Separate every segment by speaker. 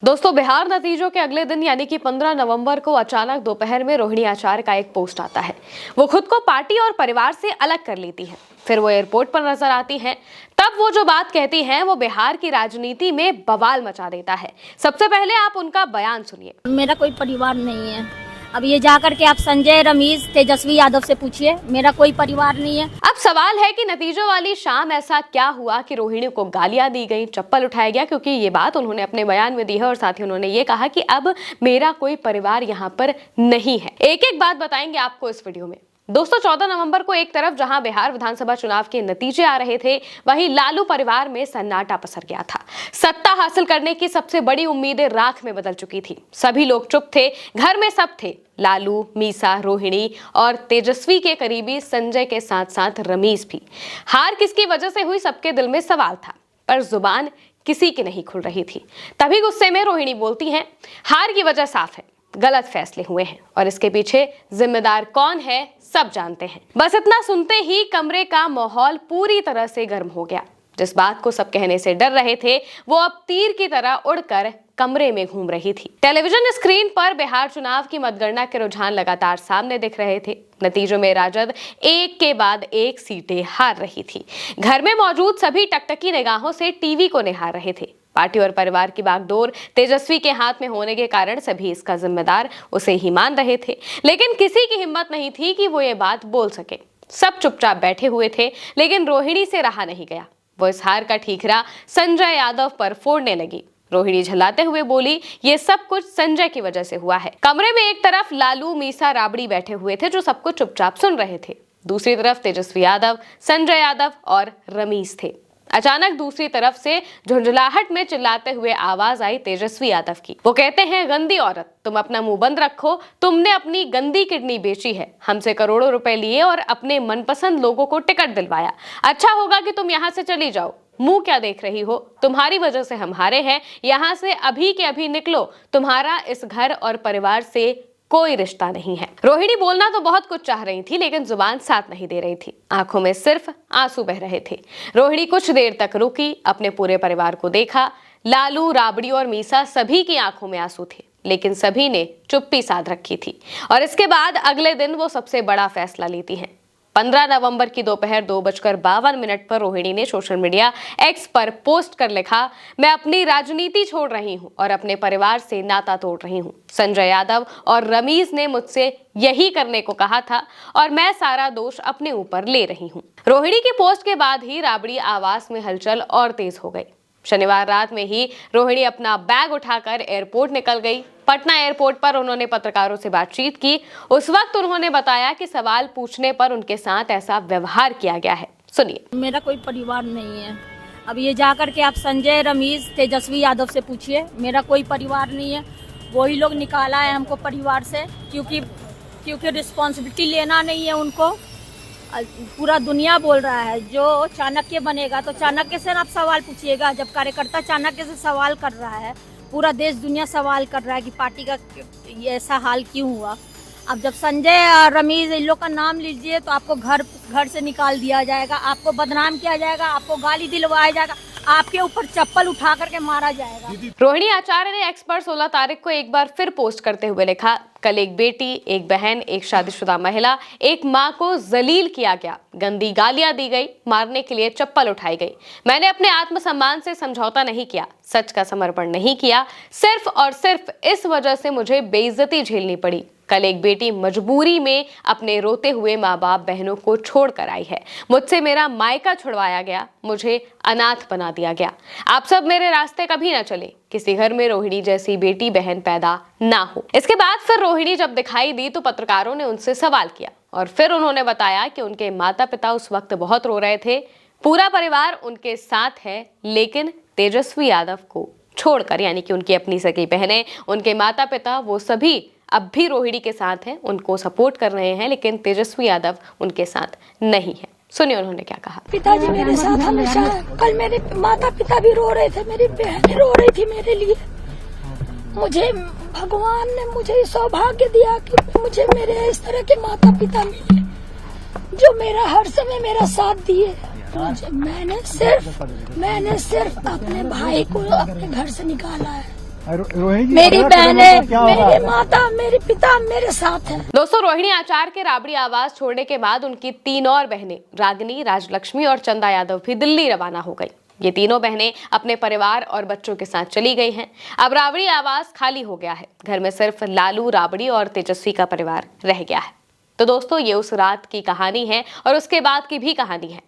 Speaker 1: दोस्तों, बिहार नतीजों के अगले दिन यानी कि 15 नवंबर को अचानक दोपहर में रोहिणी आचार्य का एक पोस्ट आता है। वो खुद को पार्टी और परिवार से अलग कर लेती हैं। फिर वो एयरपोर्ट पर नजर आती हैं। तब वो जो बात कहती हैं वो बिहार की राजनीति में बवाल मचा देता है। सबसे पहले आप उनका बयान सुनिए।
Speaker 2: मेरा कोई परिवार नहीं है। अब ये जाकर के आप संजय, रमेश, तेजस्वी यादव से पूछिए, मेरा कोई परिवार नहीं है।
Speaker 1: अब सवाल है कि नतीजों वाली शाम ऐसा क्या हुआ कि रोहिणी को गालियां दी गई, चप्पल उठाया गया, क्योंकि ये बात उन्होंने अपने बयान में दी है और साथ ही उन्होंने ये कहा कि अब मेरा कोई परिवार यहाँ पर नहीं है। एक एक बात बताएंगे आपको इस वीडियो में। दोस्तों, 14 नवंबर को एक तरफ जहां बिहार विधानसभा चुनाव के नतीजे आ रहे थे, वहीं लालू परिवार में सन्नाटा पसर गया था। सत्ता हासिल करने की सबसे बड़ी उम्मीदें राख में बदल चुकी थी। सभी लोग चुप थे, घर में सब थे। लालू, मीसा, रोहिणी और तेजस्वी के करीबी संजय के साथ साथ रमेश भी। हार किसकी वजह से हुई, सबके दिल में सवाल था, पर जुबान किसी की नहीं खुल रही थी। तभी गुस्से में रोहिणी बोलती हैं, हार की वजह साफ है, गलत फैसले हुए हैं और इसके पीछे जिम्मेदार कौन है सब जानते हैं। बस इतना सुनते ही कमरे का माहौल पूरी तरह से गर्म हो गया। जिस बात को सब कहने से डर रहे थे वो अब तीर की तरह उड़कर कमरे में घूम रही थी। टेलीविजन स्क्रीन पर बिहार चुनाव की मतगणना के रुझान लगातार सामने दिख रहे थे। नतीजों में राजद एक के बाद एक सीटें हार रही थी। घर में मौजूद सभी टकटकी निगाहों से टीवी को निहार रहे थे। पार्टी और परिवार की बागडोर तेजस्वी के हाथ में होने के कारण सभी इसका जिम्मेदार उसे ही मान रहे थे, लेकिन किसी की हिम्मत नहीं थी कि वो ये बात बोल सके। सब चुपचाप बैठे हुए थे, लेकिन रोहिणी से रहा नहीं गया। वो इस हार का ठीकरा संजय यादव पर फोड़ने लगी। रोहिणी झल्लाते हुए बोली, ये सब कुछ संजय की वजह से हुआ है। कमरे में एक तरफ लालू, मीसा, राबड़ी बैठे हुए थे जो सब कुछ चुपचाप सुन रहे थे। दूसरी तरफ तेजस्वी यादव, संजय यादव और रमेश थे। अचानक दूसरी तरफ से झुंझलाहट में चिल्लाते हुए आवाज आई तेजस्वी यादव की। वो कहते हैं, गंदी औरत, तुम अपना मुंह बंद रखो, तुमने अपनी गंदी किडनी बेची है, हमसे करोड़ों रुपए लिए और अपने मनपसंद लोगों को टिकट दिलवाया। अच्छा होगा कि तुम यहाँ से चली जाओ। मुंह क्या देख रही हो, तुम्हारी वजह से हम हारे हैं, यहाँ से अभी के अभी निकलो, तुम्हारा इस घर और परिवार से कोई रिश्ता नहीं है। रोहिणी बोलना तो बहुत कुछ चाह रही थी, लेकिन जुबान साथ नहीं दे रही थी। आंखों में सिर्फ आंसू बह रहे थे। रोहिणी कुछ देर तक रुकी, अपने पूरे परिवार को देखा। लालू, राबड़ी और मीसा सभी की आंखों में आंसू थे, लेकिन सभी ने चुप्पी साध रखी थी। और इसके बाद अगले दिन वो सबसे बड़ा फैसला लेती हैं। 15 नवंबर की दोपहर 2:52 पर रोहिणी ने सोशल मीडिया एक्स पर पोस्ट कर लिखा, मैं अपनी राजनीति छोड़ रही हूं और अपने परिवार से नाता तोड़ रही हूं। संजय यादव और रमेश ने मुझसे यही करने को कहा था और मैं सारा दोष अपने ऊपर ले रही हूं। रोहिणी की पोस्ट के बाद ही राबड़ी आवास में हलचल और तेज हो गई। शनिवार रात में ही रोहिणी अपना बैग उठाकर एयरपोर्ट निकल गई। पटना एयरपोर्ट पर उन्होंने पत्रकारों से बातचीत की। उस वक्त उन्होंने बताया कि सवाल पूछने पर उनके साथ ऐसा व्यवहार किया गया है। सुनिए।
Speaker 2: मेरा कोई परिवार नहीं है। अब ये जाकर के आप संजय, रमेश, तेजस्वी यादव से पूछिए, मेरा कोई परिवार नहीं है। वही लोग निकाला है हमको परिवार से, क्योंकि रिस्पॉन्सिबिलिटी लेना नहीं है उनको। पूरा दुनिया बोल रहा है जो चाणक्य बनेगा, तो चाणक्य से आप सवाल पूछिएगा। जब कार्यकर्ता चाणक्य से सवाल कर रहा है, पूरा देश दुनिया सवाल कर रहा है कि पार्टी का ये ऐसा हाल क्यों हुआ। अब जब संजय और रमेश इन लोग का नाम लीजिए तो आपको घर से निकाल दिया जाएगा, आपको बदनाम किया जाएगा, आपको गाली दिलवाया जाएगा, आपके ऊपर चप्पल उठा करके मारा जाएगा।
Speaker 1: रोहिणी आचार्य ने एक्स पर 16 तारीख को एक बार फिर पोस्ट करते हुए लिखा, कल एक बेटी, एक बहन, एक शादीशुदा महिला, एक माँ को जलील किया गया, गंदी गालियां दी गई, मारने के लिए चप्पल उठाई गई। मैंने अपने आत्मसम्मान से समझौता नहीं किया, सच का समर्पण नहीं किया। सिर्फ और सिर्फ इस वजह से मुझे बेइज्जती झेलनी पड़ी। कल एक बेटी मजबूरी में अपने रोते हुए माँ बाप बहनों को छोड़ कर आई है। मुझसे मेरा मायका छुड़वाया गया, मुझे अनाथ बना दिया गया। आप सब मेरे रास्ते कभी ना चले, किसी घर में रोहिणी जैसी बेटी बहन पैदा ना हो। इसके बाद फिर रोहिणी जब दिखाई दी तो पत्रकारों ने उनसे सवाल किया और फिर उन्होंने बताया कि उनके माता पिता उस वक्त बहुत रो रहे थे। पूरा परिवार उनके साथ है, लेकिन तेजस्वी यादव को छोड़कर, यानी कि उनकी अपनी सगी बहनें, उनके माता पिता, वो सभी अब भी रोहिणी के साथ हैं, उनको सपोर्ट कर रहे हैं, लेकिन तेजस्वी यादव उनके साथ नहीं है। सुनिए उन्होंने क्या कहा।
Speaker 2: पिताजी मेरे साथ हमेशा, कल मेरे माता पिता भी रो रहे थे, मेरी बहन रो रही थी मेरे लिए। मुझे भगवान ने मुझे सौभाग्य दिया कि मुझे मेरे इस तरह के माता पिता मिले जो मेरा हर समय मेरा साथ दिए। मैंने सिर्फ अपने भाई को अपने घर से निकाला है।
Speaker 3: रोहिणी जी,
Speaker 2: मेरी
Speaker 3: अगला कदम
Speaker 2: बहनें,
Speaker 3: आपका क्या होगा?
Speaker 2: मेरे माता, मेरे पिता मेरे साथ हैं।
Speaker 1: दोस्तों, रोहिणी आचार के राबड़ी आवास छोड़ने के बाद उनकी 3 और बहनें रागिनी, राजलक्ष्मी और चंदा यादव भी दिल्ली रवाना हो गई। ये तीनों बहनें अपने परिवार और बच्चों के साथ चली गई हैं। अब राबड़ी आवास खाली हो गया है। घर में सिर्फ लालू, राबड़ी और तेजस्वी का परिवार रह गया है। तो दोस्तों, ये उस रात की कहानी है और उसके बाद की भी कहानी है।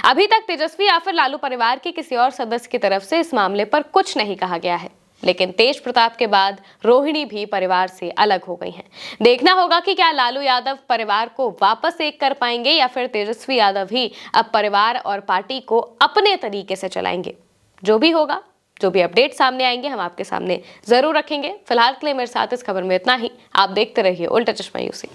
Speaker 1: अभी तक तेजस्वी या फिर लालू परिवार के किसी और सदस्य की तरफ से इस मामले पर कुछ नहीं कहा गया है, लेकिन तेज प्रताप के बाद रोहिणी भी परिवार से अलग हो गई हैं। देखना होगा कि क्या लालू यादव परिवार को वापस एक कर पाएंगे या फिर तेजस्वी यादव ही अब परिवार और पार्टी को अपने तरीके से चलाएंगे। जो भी होगा, जो भी अपडेट सामने आएंगे, हम आपके सामने जरूर रखेंगे। फिलहाल के लिए मेरे साथ इस खबर में इतना ही। आप देखते रहिए उल्टा चश्मा यूसी।